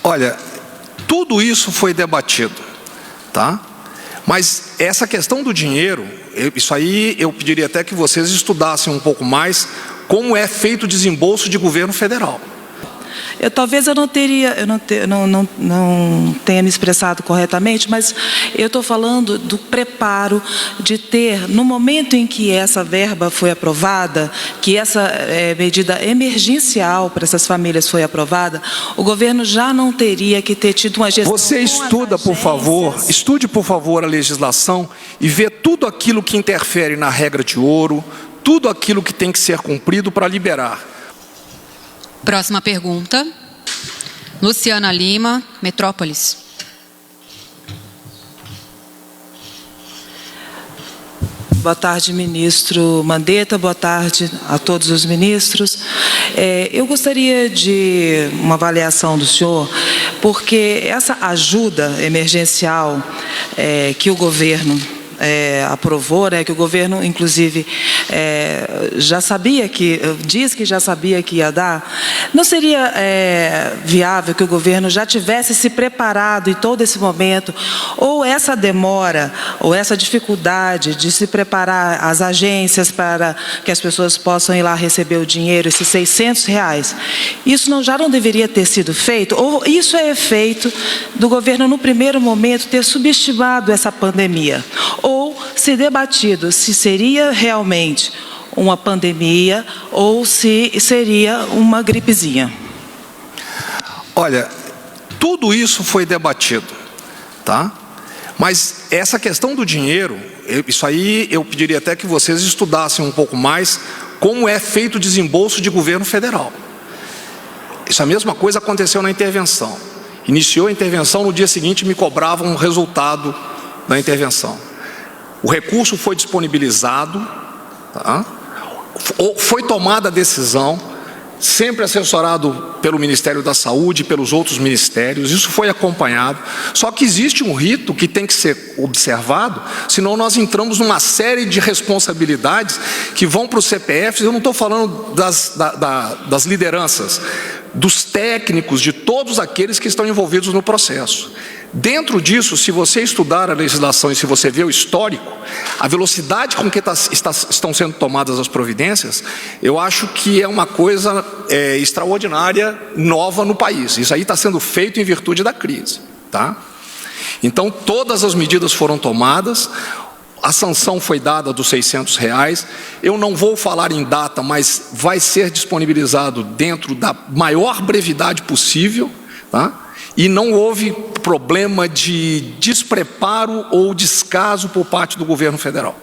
Olha, tudo isso foi debatido, tá? Mas essa questão do dinheiro, isso aí eu pediria até que vocês estudassem um pouco mais como é feito o desembolso de governo federal. Talvez eu não tenha me expressado corretamente, mas eu estou falando do preparo de ter, no momento em que essa verba foi aprovada, que essa medida emergencial para essas famílias foi aprovada, o governo já não teria que ter tido uma gestão. Você estuda, por favor, estude, por favor, a legislação e vê tudo aquilo que interfere na regra de ouro, tudo aquilo que tem que ser cumprido para liberar. Próxima pergunta. Luciana Lima, Metrópolis. Boa tarde, ministro Mandetta. Boa tarde a todos os ministros. Eu gostaria de uma avaliação do senhor, porque essa ajuda emergencial que o governo aprovou, que o governo, inclusive, já sabia diz que já sabia que ia dar, não seria viável que o governo já tivesse se preparado em todo esse momento, ou essa demora, ou essa dificuldade de se preparar as agências para que as pessoas possam ir lá receber o dinheiro, esses R$600, isso já não deveria ter sido feito, ou isso é efeito do governo, no primeiro momento, ter subestimado essa pandemia, ou se debatido se seria realmente uma pandemia ou se seria uma gripezinha. Olha, tudo isso foi debatido, tá? Mas essa questão do dinheiro, isso aí eu pediria até que vocês estudassem um pouco mais como é feito o desembolso de governo federal. Isso a mesma coisa aconteceu na intervenção. Iniciou a intervenção, no dia seguinte me cobravam um resultado da intervenção. O recurso foi disponibilizado, tá? Foi tomada a decisão, sempre assessorado pelo Ministério da Saúde e pelos outros ministérios, isso foi acompanhado. Só que existe um rito que tem que ser observado, senão nós entramos numa série de responsabilidades que vão para os CPFs. Eu não estou falando das lideranças, dos técnicos, de todos aqueles que estão envolvidos no processo. Dentro disso, se você estudar a legislação e se você ver o histórico, a velocidade com que estão sendo tomadas as providências, eu acho que é uma coisa extraordinária, nova no país. Isso aí está sendo feito em virtude da crise, tá? Então, todas as medidas foram tomadas, a sanção foi dada dos R$600. Eu não vou falar em data, mas vai ser disponibilizado dentro da maior brevidade possível, tá? E não houve problema de despreparo ou descaso por parte do governo federal.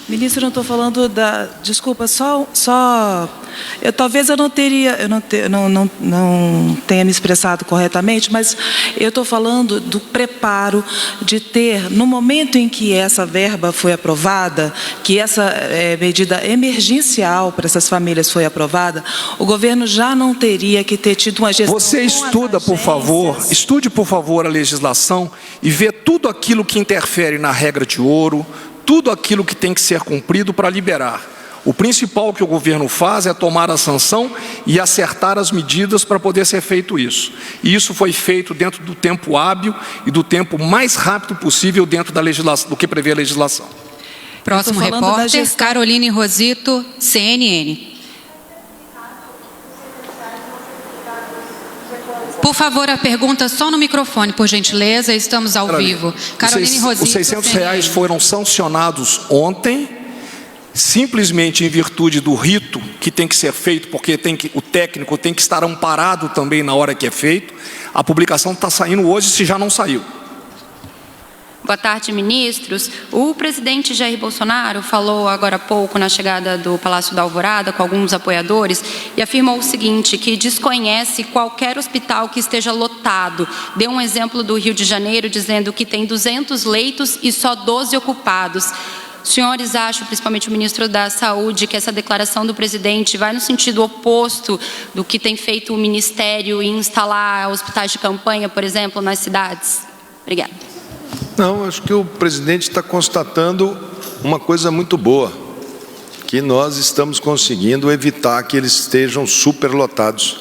Ministro, eu não estou falando da... Desculpa, talvez eu não tenha me expressado corretamente, mas eu estou falando do preparo de ter, no momento em que essa verba foi aprovada, que essa medida emergencial para essas famílias foi aprovada, o governo já não teria que ter tido uma gestão. Você estuda, por favor, estude, por favor, a legislação e vê tudo aquilo que interfere na regra de ouro, tudo aquilo que tem que ser cumprido para liberar. O principal que o governo faz é tomar a sanção e acertar as medidas para poder ser feito isso. E isso foi feito dentro do tempo hábil e do tempo mais rápido possível dentro da legislação, do que prevê a legislação. Próximo repórter, Caroline Rosito, CNN. Por favor, a pergunta só no microfone, por gentileza, estamos ao vivo. Caroline Rosito, os R$600 foram sancionados ontem, simplesmente em virtude do rito que tem que ser feito, porque o técnico tem que estar amparado também na hora que é feito. A publicação está saindo hoje, se já não saiu. Boa tarde, ministros. O presidente Jair Bolsonaro falou agora há pouco na chegada do Palácio da Alvorada com alguns apoiadores e afirmou o seguinte, que desconhece qualquer hospital que esteja lotado. Deu um exemplo do Rio de Janeiro, dizendo que tem 200 leitos e só 12 ocupados. Os senhores acham, principalmente o ministro da Saúde, que essa declaração do presidente vai no sentido oposto do que tem feito o Ministério em instalar hospitais de campanha, por exemplo, nas cidades? Obrigada. Não, acho que o presidente está constatando uma coisa muito boa, que nós estamos conseguindo evitar que eles estejam superlotados.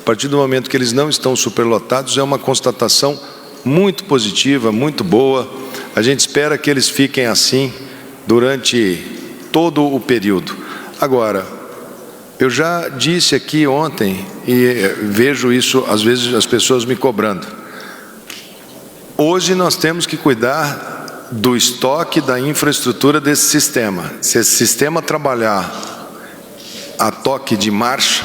partir do momento que eles não estão superlotados, é uma constatação muito positiva, muito boa. A gente espera que eles fiquem assim durante todo o período. Agora, eu já disse aqui ontem, e vejo isso, às vezes, as pessoas me cobrando. Hoje nós temos que cuidar do estoque, da infraestrutura desse sistema. Se esse sistema trabalhar a toque de marcha,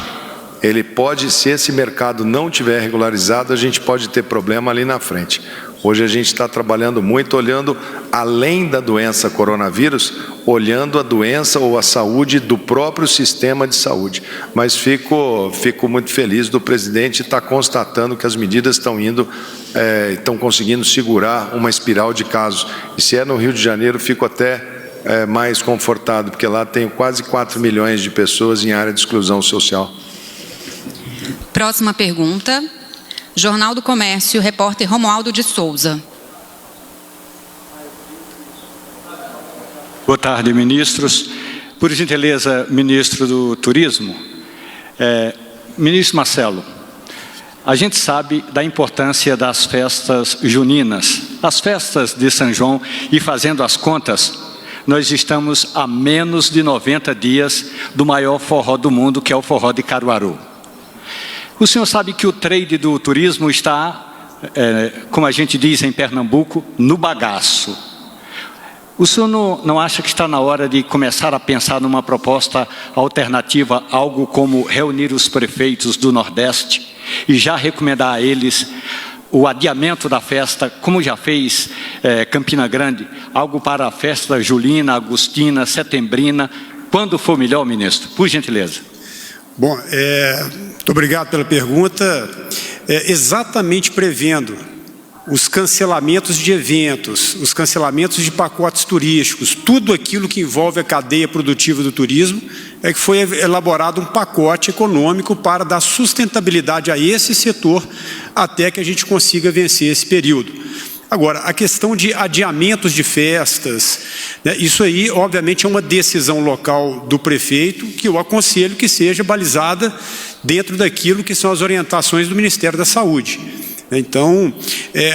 ele pode, se esse mercado não tiver regularizado, a gente pode ter problema ali na frente. Hoje a gente está trabalhando muito, olhando além da doença coronavírus, olhando a doença ou a saúde do próprio sistema de saúde. Mas fico muito feliz do presidente estar constatando que as medidas estão conseguindo segurar uma espiral de casos. E se é no Rio de Janeiro, fico até mais confortado, porque lá tem quase 4 milhões de pessoas em área de exclusão social. Próxima pergunta. Jornal do Comércio, repórter Romualdo de Souza. Boa tarde, ministros. Por gentileza, ministro do Turismo. Ministro Marcelo, a gente sabe da importância das festas juninas, as festas de São João, e fazendo as contas, nós estamos a menos de 90 dias do maior forró do mundo, que é o forró de Caruaru. O senhor sabe que o trade do turismo está, como a gente diz em Pernambuco, no bagaço. O senhor não acha que está na hora de começar a pensar numa proposta alternativa, algo como reunir os prefeitos do Nordeste e já recomendar a eles o adiamento da festa, como já fez Campina Grande, algo para a festa julina, agostina, setembrina, quando for melhor, ministro? Por gentileza. Bom, muito obrigado pela pergunta. Exatamente prevendo os cancelamentos de eventos, os cancelamentos de pacotes turísticos, tudo aquilo que envolve a cadeia produtiva do turismo, é que foi elaborado um pacote econômico para dar sustentabilidade a esse setor até que a gente consiga vencer esse período. Agora, a questão de adiamentos de festas, né, isso aí, obviamente, é uma decisão local do prefeito, que eu aconselho que seja balizada dentro daquilo que são as orientações do Ministério da Saúde. Então,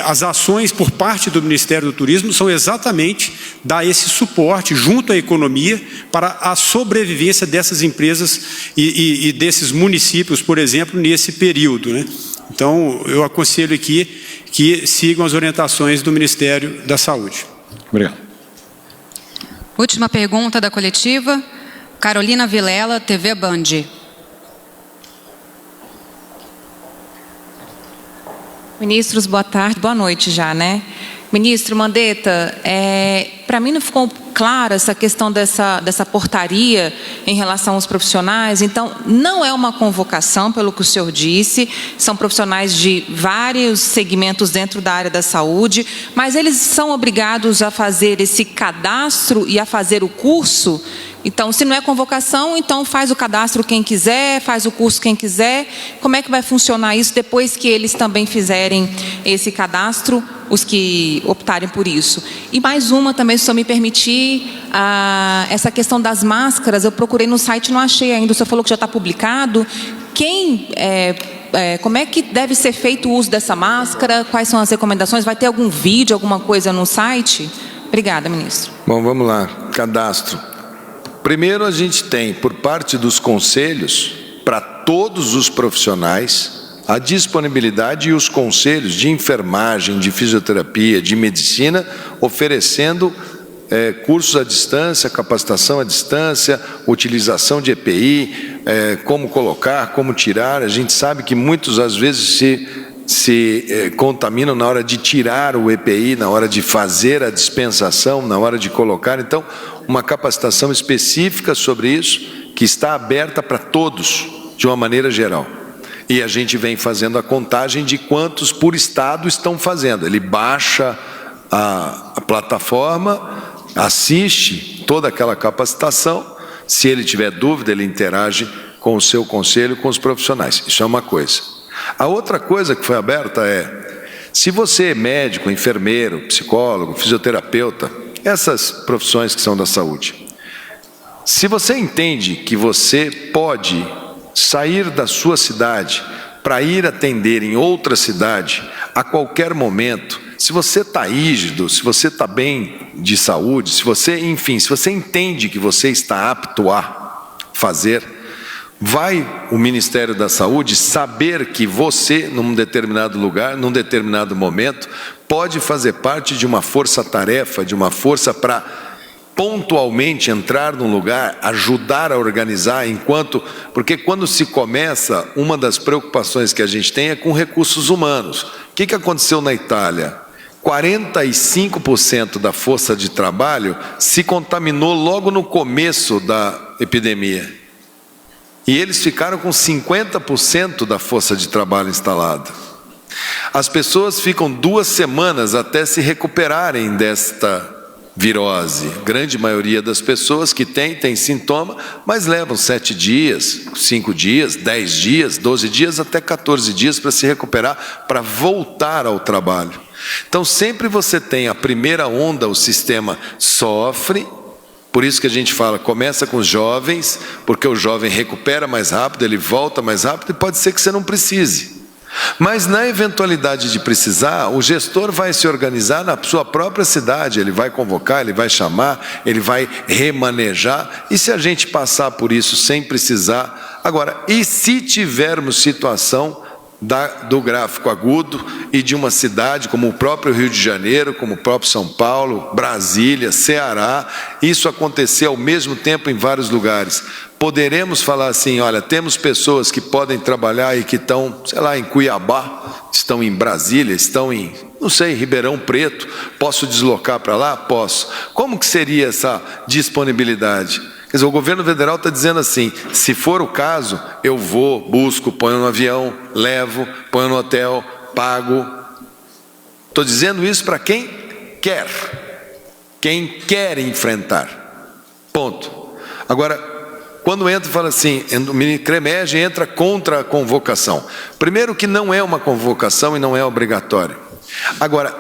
as ações por parte do Ministério do Turismo são exatamente dar esse suporte junto à economia para a sobrevivência dessas empresas e desses municípios, por exemplo, nesse período, né? Então, eu aconselho aqui que sigam as orientações do Ministério da Saúde. Obrigado. Última pergunta da coletiva. Carolina Vilela, TV Band. Ministros, boa tarde, boa noite já, né? Ministro Mandetta, para mim não ficou clara essa questão dessa portaria em relação aos profissionais. Então, não é uma convocação, pelo que o senhor disse, são profissionais de vários segmentos dentro da área da saúde, mas eles são obrigados a fazer esse cadastro e a fazer o curso. Então, se não é convocação, então faz o cadastro quem quiser, faz o curso quem quiser. Como é que vai funcionar isso depois que eles também fizerem esse cadastro, os que optarem por isso? E mais uma também, se o senhor me permitir, essa questão das máscaras, eu procurei no site, não achei ainda, o senhor falou que já está publicado. Como é que deve ser feito o uso dessa máscara? Quais são as recomendações? Vai ter algum vídeo, alguma coisa no site? Obrigada, ministro. Bom, vamos lá. Cadastro. Primeiro, a gente tem, por parte dos conselhos, para todos os profissionais, a disponibilidade e os conselhos de enfermagem, de fisioterapia, de medicina, oferecendo cursos à distância, capacitação à distância, utilização de EPI, como colocar, como tirar. A gente sabe que muitos, às vezes, se contaminam na hora de tirar o EPI, na hora de fazer a dispensação, na hora de colocar. Então, uma capacitação específica sobre isso, que está aberta para todos, de uma maneira geral. E a gente vem fazendo a contagem de quantos por estado estão fazendo. Ele baixa a plataforma, assiste toda aquela capacitação. Se ele tiver dúvida, ele interage com o seu conselho, com os profissionais. Isso é uma coisa. A outra coisa que foi aberta se você é médico, enfermeiro, psicólogo, fisioterapeuta, essas profissões que são da saúde, se você entende que você pode sair da sua cidade para ir atender em outra cidade, a qualquer momento, se você está rígido, se você está bem de saúde, se você entende que você está apto a fazer, vai o Ministério da Saúde saber que você, num determinado lugar, num determinado momento, pode fazer parte de uma força-tarefa, de uma força para pontualmente entrar num lugar, ajudar a organizar, porque quando se começa, uma das preocupações que a gente tem é com recursos humanos. O que aconteceu na Itália? 45% da força de trabalho se contaminou logo no começo da epidemia. E eles ficaram com 50% da força de trabalho instalada. As pessoas ficam 2 semanas até se recuperarem desta virose. Grande maioria das pessoas que tem sintoma, mas levam 7 dias, 5 dias, 10 dias, 12 dias, até 14 dias para se recuperar, para voltar ao trabalho. Então, sempre você tem a primeira onda, o sistema sofre. Por isso que a gente fala, começa com os jovens, porque o jovem recupera mais rápido, ele volta mais rápido, e pode ser que você não precise. Mas na eventualidade de precisar, o gestor vai se organizar na sua própria cidade, ele vai convocar, ele vai chamar, ele vai remanejar, e se a gente passar por isso sem precisar... Agora, e se tivermos situação do gráfico agudo e de uma cidade como o próprio Rio de Janeiro, como o próprio São Paulo, Brasília, Ceará, isso acontecer ao mesmo tempo em vários lugares. Poderemos falar assim, olha, temos pessoas que podem trabalhar e que estão, sei lá, em Cuiabá, estão em Brasília, estão em, não sei, Ribeirão Preto, posso deslocar para lá? Posso. Como que seria essa disponibilidade? Quer dizer, o governo federal está dizendo assim, se for o caso, eu vou, busco, ponho no avião, levo, ponho no hotel, pago. Estou dizendo isso para quem quer enfrentar. Ponto. Agora, quando entra e fala assim, o CREMEG entra contra a convocação. Primeiro que não é uma convocação e não é obrigatório. Agora,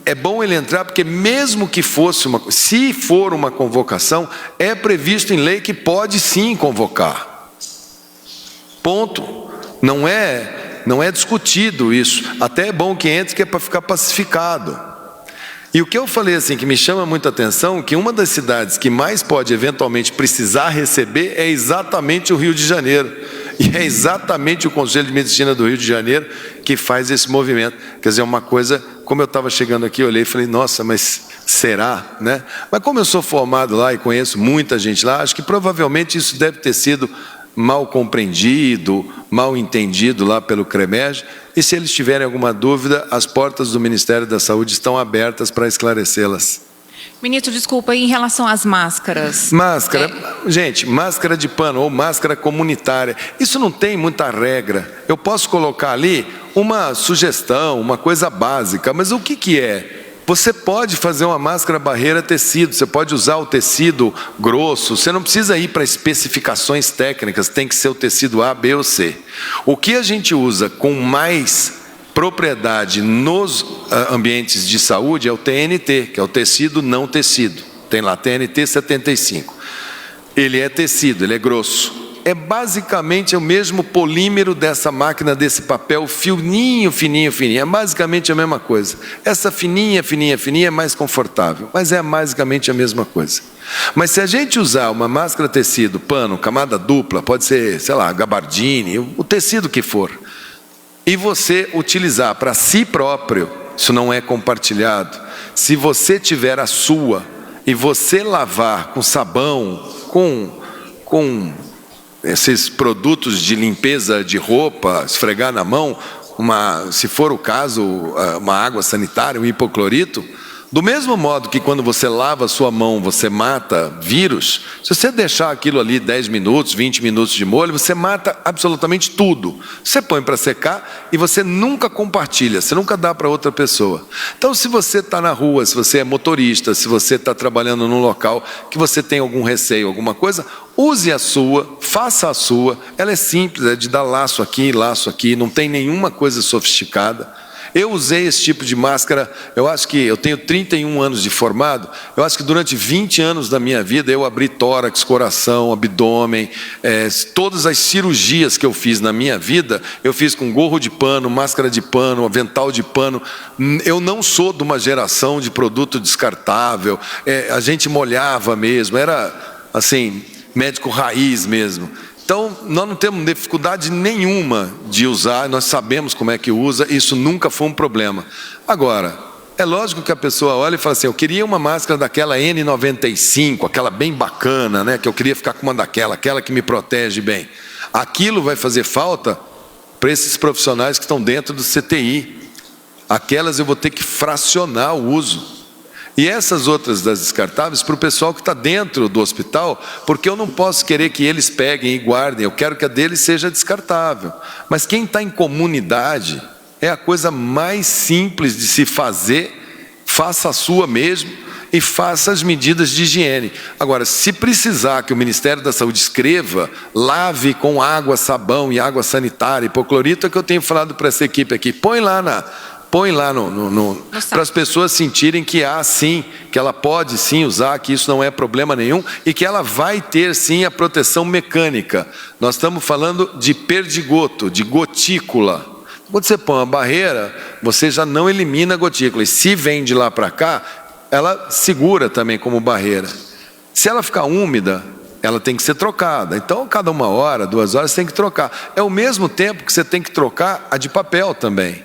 é bom ele entrar porque mesmo que fosse se for uma convocação, é previsto em lei que pode sim convocar. Ponto. Não é discutido isso. Até é bom que entre, que é para ficar pacificado. E o que eu falei assim, que me chama muita atenção, que uma das cidades que mais pode eventualmente precisar receber é exatamente o Rio de Janeiro. E é exatamente o Conselho de Medicina do Rio de Janeiro que faz esse movimento. Quer dizer, uma coisa, como eu estava chegando aqui, eu olhei e falei, nossa, mas será? Né? Mas como eu sou formado lá e conheço muita gente lá, acho que provavelmente isso deve ter sido mal compreendido, mal entendido lá pelo CREMEG, e se eles tiverem alguma dúvida, as portas do Ministério da Saúde estão abertas para esclarecê-las. Ministro, desculpa, em relação às máscaras. Máscara, gente, máscara de pano ou máscara comunitária, isso não tem muita regra. Eu posso colocar ali uma sugestão, uma coisa básica, mas o que é? Você pode fazer uma máscara barreira tecido, você pode usar o tecido grosso, você não precisa ir para especificações técnicas, tem que ser o tecido A, B ou C. O que a gente usa com mais propriedade nos ambientes de saúde é o TNT, que é o tecido não tecido. Tem lá TNT 75. Ele é tecido, ele é grosso. É basicamente o mesmo polímero dessa máquina, desse papel fininho, fininho, fininho. É basicamente a mesma coisa. Essa fininha, fininha, fininha é mais confortável, mas é basicamente a mesma coisa. Mas se a gente usar uma máscara tecido, pano, camada dupla, pode ser, sei lá, gabardine, o tecido que for, e você utilizar para si próprio, isso não é compartilhado. Se você tiver a sua e você lavar com sabão, com esses produtos de limpeza de roupa, esfregar na mão, se for o caso, uma água sanitária, um hipoclorito, do mesmo modo que quando você lava a sua mão, você mata vírus, se você deixar aquilo ali 10 minutos, 20 minutos de molho, você mata absolutamente tudo. Você põe para secar e você nunca compartilha, você nunca dá para outra pessoa. Então, se você está na rua, se você é motorista, se você está trabalhando num local que você tem algum receio, alguma coisa, use a sua, faça a sua. Ela é simples, é de dar laço aqui, não tem nenhuma coisa sofisticada. Eu usei esse tipo de máscara, eu acho que eu tenho 31 anos de formado, eu acho que durante 20 anos da minha vida eu abri tórax, coração, abdômen, todas as cirurgias que eu fiz na minha vida, eu fiz com gorro de pano, máscara de pano, avental de pano. Eu não sou de uma geração de produto descartável, a gente molhava mesmo, era assim, médico raiz mesmo. Então, nós não temos dificuldade nenhuma de usar, nós sabemos como é que usa, isso nunca foi um problema. Agora, é lógico que a pessoa olha e fala assim, eu queria uma máscara daquela N95, aquela bem bacana, né? Que eu queria ficar com uma daquela, aquela que me protege bem. Aquilo vai fazer falta para esses profissionais que estão dentro do CTI. Aquelas eu vou ter que fracionar o uso. E essas outras das descartáveis para o pessoal que está dentro do hospital, porque eu não posso querer que eles peguem e guardem, eu quero que a deles seja descartável. Mas quem está em comunidade, é a coisa mais simples de se fazer, faça a sua mesmo e faça as medidas de higiene. Agora, se precisar que o Ministério da Saúde escreva, lave com água, sabão e água sanitária, hipoclorito, é que eu tenho falado para essa equipe aqui, põe lá para as pessoas sentirem que há sim, que ela pode sim usar, que isso não é problema nenhum e que ela vai ter sim a proteção mecânica. Nós estamos falando de perdigoto, de gotícula. Quando você põe uma barreira, você já não elimina a gotícula e se vem de lá para cá, ela segura também como barreira. Se ela ficar úmida, ela tem que ser trocada. Então, cada 1 hora, 2 horas, você tem que trocar. É o mesmo tempo que você tem que trocar a de papel também.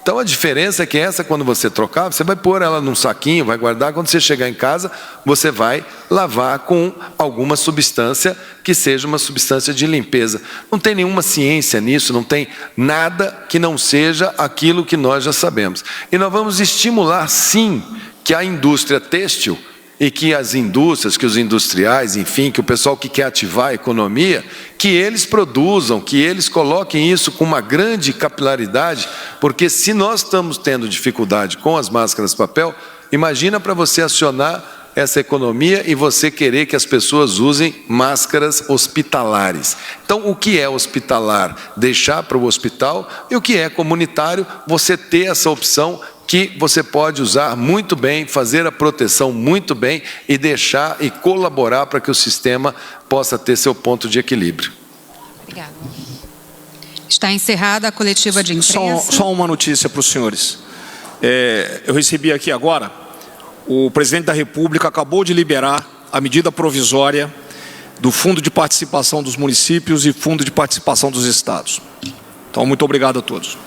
Então a diferença é que essa, quando você trocar, você vai pôr ela num saquinho, vai guardar, quando você chegar em casa, você vai lavar com alguma substância que seja uma substância de limpeza. Não tem nenhuma ciência nisso, não tem nada que não seja aquilo que nós já sabemos. E nós vamos estimular sim que a indústria têxtil e que as indústrias, que os industriais, enfim, que o pessoal que quer ativar a economia, que eles produzam, que eles coloquem isso com uma grande capilaridade, porque se nós estamos tendo dificuldade com as máscaras de papel, imagina para você acionar essa economia e você querer que as pessoas usem máscaras hospitalares. Então, o que é hospitalar? Deixar para o hospital, e o que é comunitário? Você ter essa opção que você pode usar muito bem, fazer a proteção muito bem e deixar e colaborar para que o sistema possa ter seu ponto de equilíbrio. Obrigada. Está encerrada a coletiva de imprensa. Só uma notícia para os senhores. Eu recebi aqui agora, o presidente da República acabou de liberar a medida provisória do Fundo de Participação dos Municípios e Fundo de Participação dos Estados. Então, muito obrigado a todos.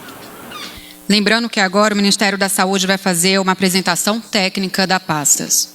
Lembrando que agora o Ministério da Saúde vai fazer uma apresentação técnica da pastas.